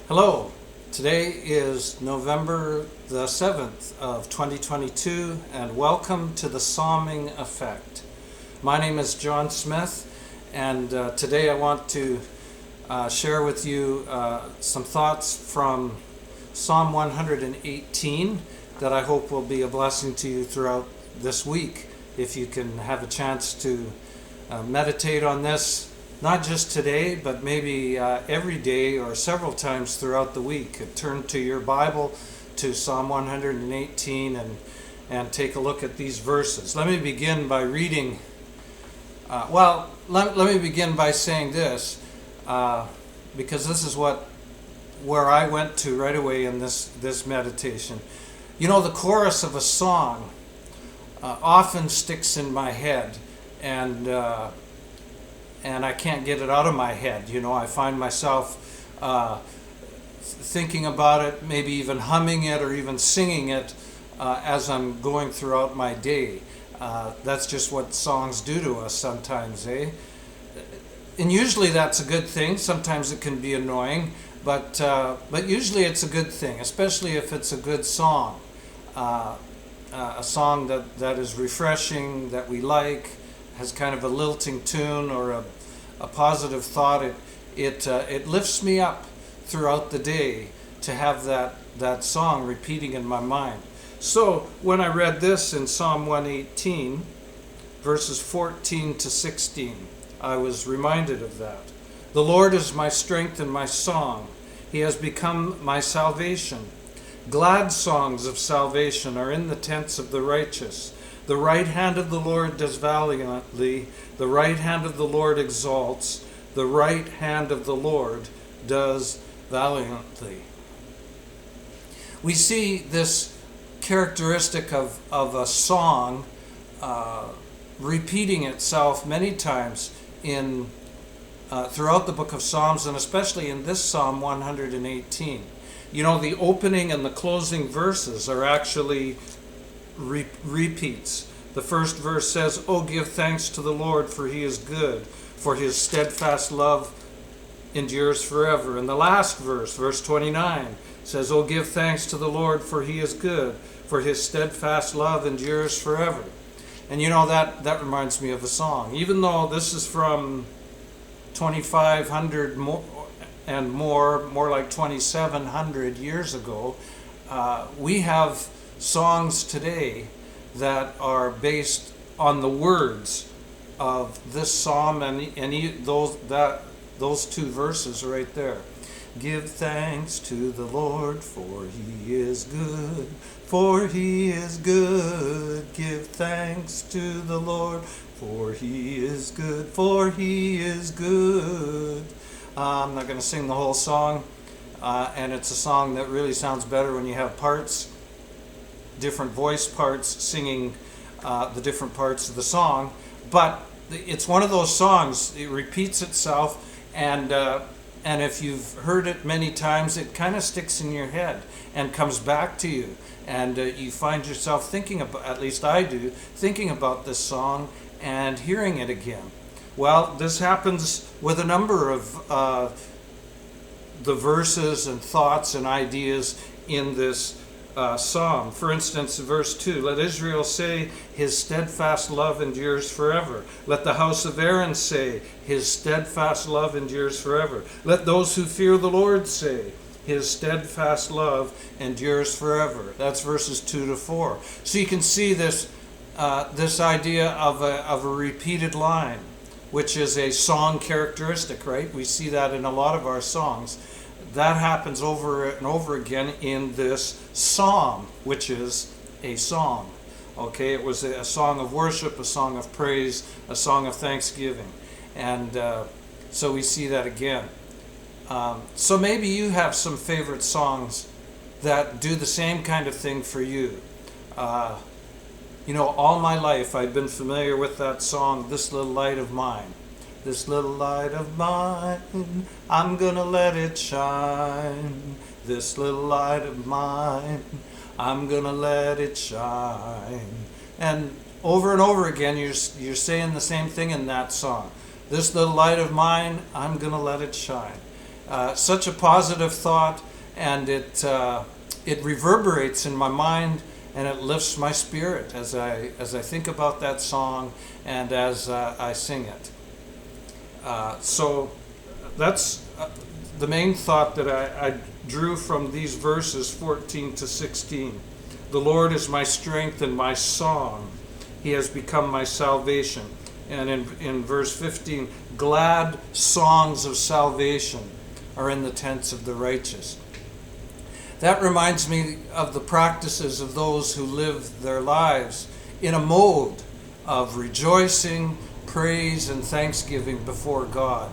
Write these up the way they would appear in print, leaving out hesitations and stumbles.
Hello, today is November the 7th of 2022 and welcome to the Psalming Effect. My name is John Smith and today I want to share with you some thoughts from Psalm 118 that I hope will be a blessing to you throughout this week. If you can have a chance to meditate on this, not just today, but maybe every day or several times throughout the week. Turn to your Bible to Psalm 118 and take a look at these verses. Let me begin by reading, let me begin by saying this, because this is where I went to right away in this meditation. You know, the chorus of a song often sticks in my head, and I can't get it out of my head. You know, I find myself thinking about it, maybe even humming it or even singing it as I'm going throughout my day. That's just what songs do to us sometimes, eh? And usually that's a good thing. Sometimes it can be annoying, but usually it's a good thing, especially if it's a good song. A song that is refreshing, that we like, has kind of a lilting tune or a positive thought. It lifts me up throughout the day to have that song repeating in my mind. So when I read this in Psalm 118, verses 14 to 16, I was reminded of that. The Lord is my strength and my song. He has become my salvation. Glad songs of salvation are in the tents of the righteous. The right hand of the Lord does valiantly. The right hand of the Lord exalts. The right hand of the Lord does valiantly. We see this characteristic of a song repeating itself many times in throughout the book of Psalms, and especially in this Psalm 118. You know, the opening and the closing verses are actually repeats. The first verse says, "Oh, give thanks to the Lord, for he is good, for his steadfast love endures forever." And the last verse, verse 29, says, "Oh, give thanks to the Lord, for he is good, for his steadfast love endures forever." And you know, that reminds me of a song. Even though this is from 2500 more like 2700 years ago, we have songs today that are based on the words of this psalm and those two verses right there. Give thanks to the Lord, for he is good, for he is good. Give thanks to the Lord, for he is good, for he is good. I'm not going to sing the whole song, and it's a song that really sounds better when you have parts, different voice parts singing the different parts of the song. But it's one of those songs, it repeats itself, and if you've heard it many times, it kind of sticks in your head and comes back to you, and you find yourself thinking about, at least I do, thinking about this song and hearing it again. Well, this happens with a number of the verses and thoughts and ideas in this psalm. For instance, verse 2, "Let Israel say, his steadfast love endures forever. Let the house of Aaron say, his steadfast love endures forever. Let those who fear the Lord say, his steadfast love endures forever." That's verses 2 to 4. So you can see this idea of a repeated line, which is a song characteristic, right? We see that in a lot of our songs. That happens over and over again in this psalm, which is a song. Okay, it was a song of worship, a song of praise, a song of thanksgiving. And so we see that again. So maybe you have some favorite songs that do the same kind of thing for you. You know, all my life I've been familiar with that song, "This Little Light of Mine." This little light of mine, I'm gonna let it shine. This little light of mine, I'm gonna let it shine. And over again, you're saying the same thing in that song. This little light of mine, I'm gonna let it shine. such a positive thought, and it reverberates in my mind, and it lifts my spirit as I think about that song and as I sing it. So that's the main thought that I drew from these verses 14 to 16. The Lord is my strength and my song. He has become my salvation. And in verse 15, glad songs of salvation are in the tents of the righteous. That reminds me of the practices of those who live their lives in a mode of rejoicing, praise, and thanksgiving before God.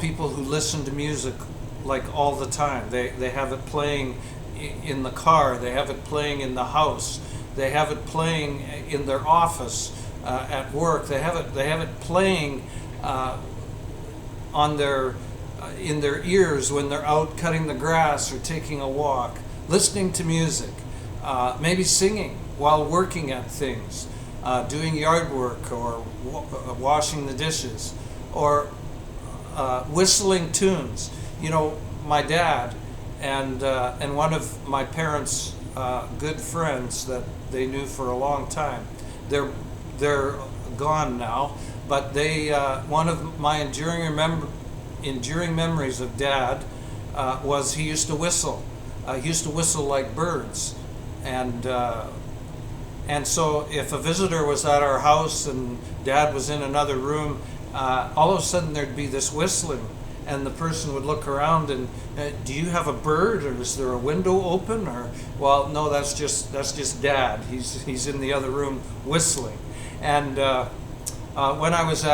People who listen to music like all the time. They have it playing in the car. They have it playing in the house. They have it playing in their office, at work. They have it playing on their in their ears when they're out cutting the grass or taking a walk, listening to music, maybe singing while working at things, doing yard work or washing the dishes, or whistling tunes. My dad and one of my parents' good friends that they knew for a long time, they're gone now, but they one of my enduring memories of Dad was he used to whistle. He used to whistle like birds, and so if a visitor was at our house and Dad was in another room, all of a sudden there'd be this whistling, and the person would look around and, do you have a bird, or is there a window open? Or, well, no, that's just Dad. He's in the other room whistling. And when I was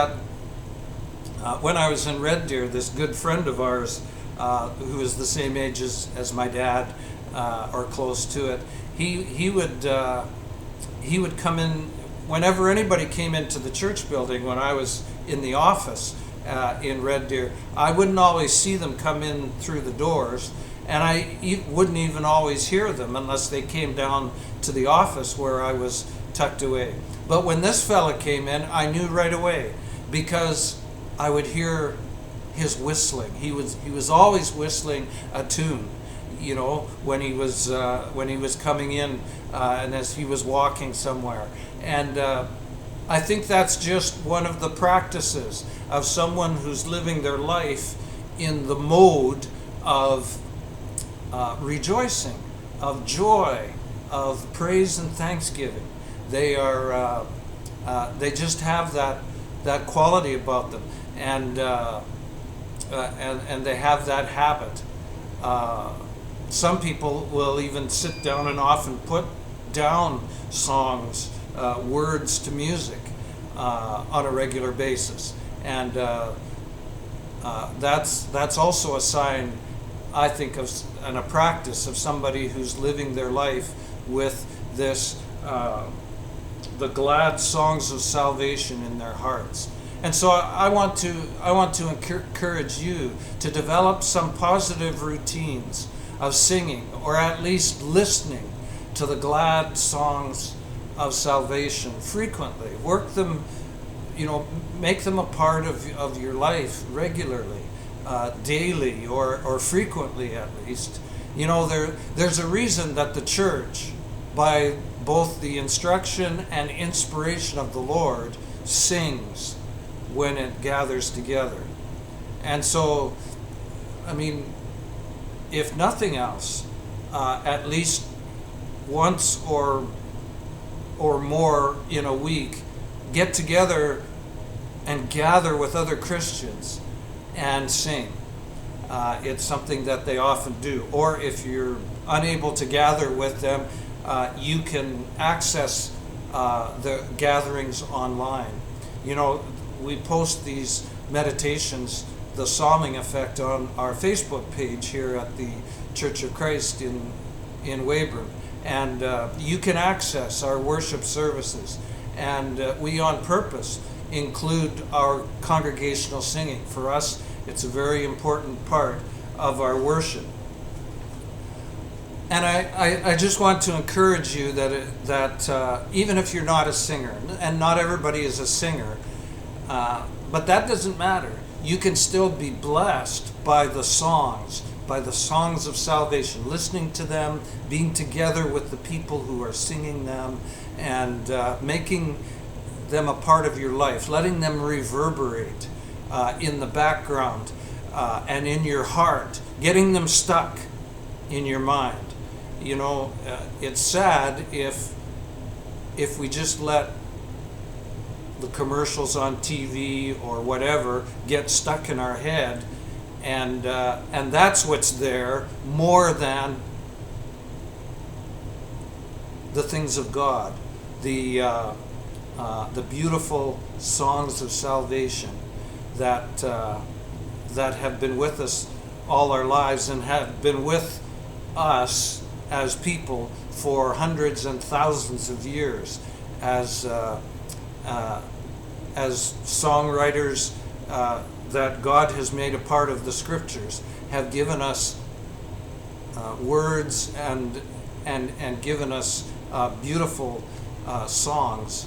in Red Deer, this good friend of ours, who is the same age as my dad, or close to it, he would come in whenever anybody came into the church building. When I was in the office in Red Deer, I wouldn't always see them come in through the doors, and I wouldn't even always hear them unless they came down to the office where I was tucked away. But when this fella came in, I knew right away, because I would hear his whistling. He was always whistling a tune, when he was coming in, and as he was walking somewhere. And I think that's just one of the practices of someone who's living their life in the mode of rejoicing, of joy, of praise and thanksgiving. They are they just have that quality about them, and they have that habit. Some people will even sit down and often put down songs, words to music, on a regular basis, and that's also a sign, I think, of and a practice of somebody who's living their life with this the glad songs of salvation in their hearts. And so I want to encourage you to develop some positive routines of singing, or at least listening to the glad songs of salvation frequently. Work them, make them a part of your life regularly, daily, or frequently at least. There's a reason that the church, by both the instruction and inspiration of the Lord, sings when it gathers together. And so, if nothing else, at least once or more in a week, get together and gather with other Christians and sing. It's something that they often do. Or if you're unable to gather with them, you can access the gatherings online. We post these meditations, the Psalming Effect, on our Facebook page here at the Church of Christ in Weyburn. And you can access our worship services. And we on purpose include our congregational singing. For us, it's a very important part of our worship. And I just want to encourage you that even if you're not a singer, and not everybody is a singer, but that doesn't matter. you can still be blessed by the songs of salvation, listening to them, being together with the people who are singing them, and making them a part of your life, letting them reverberate in the background and in your heart, getting them stuck in your mind. You know, it's sad if we just let the commercials on TV or whatever get stuck in our head, and that's what's there more than the things of God, the beautiful songs of salvation that have been with us all our lives and have been with us as people for hundreds and thousands of years, as songwriters that God has made a part of the scriptures, have given us words and given us beautiful songs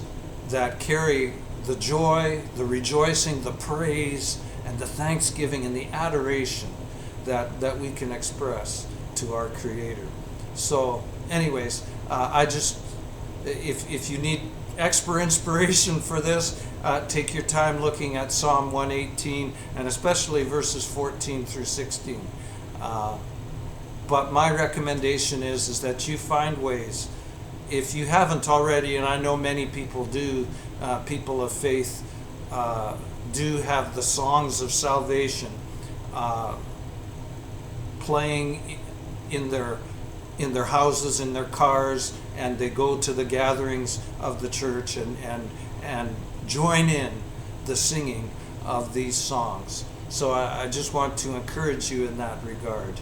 that carry the joy, the rejoicing, the praise, and the thanksgiving and the adoration that we can express to our Creator. So anyways, if you need extra inspiration for this, take your time looking at Psalm 118, and especially verses 14 through 16. But my recommendation is that you find ways, if you haven't already, and I know many people do, people of faith do have the songs of salvation playing in their houses, in their cars, and they go to the gatherings of the church and join in the singing of these songs. So I just want to encourage you in that regard.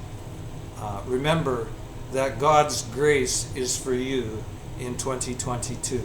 Remember that God's grace is for you in 2022.